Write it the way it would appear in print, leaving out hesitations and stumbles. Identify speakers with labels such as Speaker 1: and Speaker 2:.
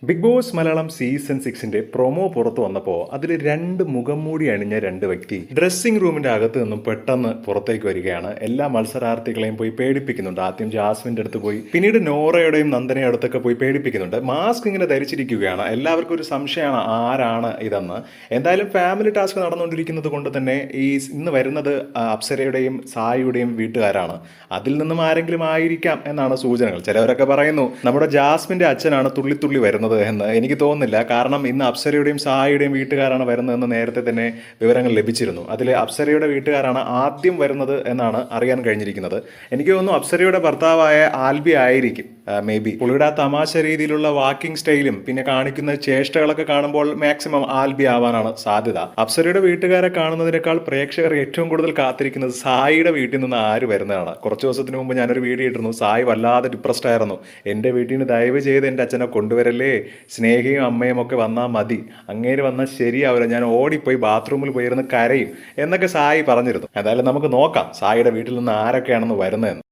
Speaker 1: Big Boss Malayalam season 6ന്റെ promo പുറത്തു വന്നപ്പോൾ അതിൽ രണ്ട് മുഖം മൂടി അണിഞ്ഞ രണ്ട് വ്യക്തി ഡ്രസ്സിംഗ് റൂമിന്റെ അകത്ത് നിന്നും പെട്ടെന്ന് പുറത്തേക്ക് വരികയാണ്. എല്ലാ മത്സരാർത്ഥികളെയും പോയി പേടിപ്പിക്കുന്നുണ്ട്. ആദ്യം ജാസ്മിന്റെ അടുത്ത് പോയി, പിന്നീട് നോറയുടെയും നന്ദനയുടെ അടുത്തൊക്കെ പോയി പേടിപ്പിക്കുന്നുണ്ട്. മാസ്ക് ഇങ്ങനെ ധരിച്ചിരിക്കുകയാണ്. എല്ലാവർക്കും ഒരു സംശയമാണ് ആരാണ് ഇതെന്ന്. എന്തായാലും ഫാമിലി ടാസ്ക് നടന്നുകൊണ്ടിരിക്കുന്നത് കൊണ്ട് തന്നെ ഇന്ന് വരുന്നത് അപ്സരയുടെയും സായിയുടെയും വീട്ടുകാരാണ്. അതിൽ നിന്നും ആരെങ്കിലും ആയിരിക്കാം എന്നാണ് സൂചനകൾ. ചിലവരൊക്കെ പറയുന്നു നമ്മുടെ ജാസ്മിന്റെ അച്ഛനാണ് തുള്ളി വരുന്നത് എന്ന്. എനിക്ക് തോന്നുന്നില്ല. കാരണം ഇന്ന് അപ്സരയുടെയും സായിയുടെയും വീട്ടുകാരാണ് വരുന്നതെന്ന് നേരത്തെ തന്നെ വിവരങ്ങൾ ലഭിച്ചിരുന്നു. അതിൽ അപ്സരയുടെ വീട്ടുകാരാണ് ആദ്യം വരുന്നത് എന്നാണ് അറിയാൻ കഴിഞ്ഞിരിക്കുന്നത്. എനിക്ക് തോന്നുന്നു അപ്സരയുടെ ഭർത്താവായ ആൽബി ആയിരിക്കും മേ ബി. പുള്ളിയുടെ ആ തമാശ രീതിയിലുള്ള വാക്കിംഗ് സ്റ്റൈലും പിന്നെ കാണിക്കുന്ന ചേഷ്ടകളൊക്കെ കാണുമ്പോൾ മാക്സിമം ആൽബി ആവാനാണ് സാധ്യത. അപ്സരയുടെ വീട്ടുകാരെ കാണുന്നതിനേക്കാൾ പ്രേക്ഷകർ ഏറ്റവും കൂടുതൽ കാത്തിരിക്കുന്നത് സായിയുടെ വീട്ടിൽ നിന്ന് ആര് വരുന്നതാണ്. കുറച്ച് ദിവസത്തിന് മുമ്പ് ഞാനൊരു വീഡിയോ ഇട്ടിരുന്നു. സായി വല്ലാതെ ഡിപ്രസ്ഡ് ആയിരുന്നു. എൻ്റെ വീട്ടിൽ നിന്ന് ദയവ് ചെയ്ത് എൻ്റെ അച്ഛനെ കൊണ്ടുവരല്ലേ, സ്നേഹിയും അമ്മയും ഒക്കെ വന്നാൽ മതി, അങ്ങേര് വന്നാൽ ശരിയാവില്ല, ഞാൻ ഓടിപ്പോയി ബാത്റൂമിൽ പോയിരുന്ന് കരയും എന്നൊക്കെ സായി പറഞ്ഞിരുന്നു. എന്തായാലും നമുക്ക് നോക്കാം സായിയുടെ വീട്ടിൽ നിന്ന് ആരൊക്കെയാണെന്ന് വരുന്നതെന്ന്.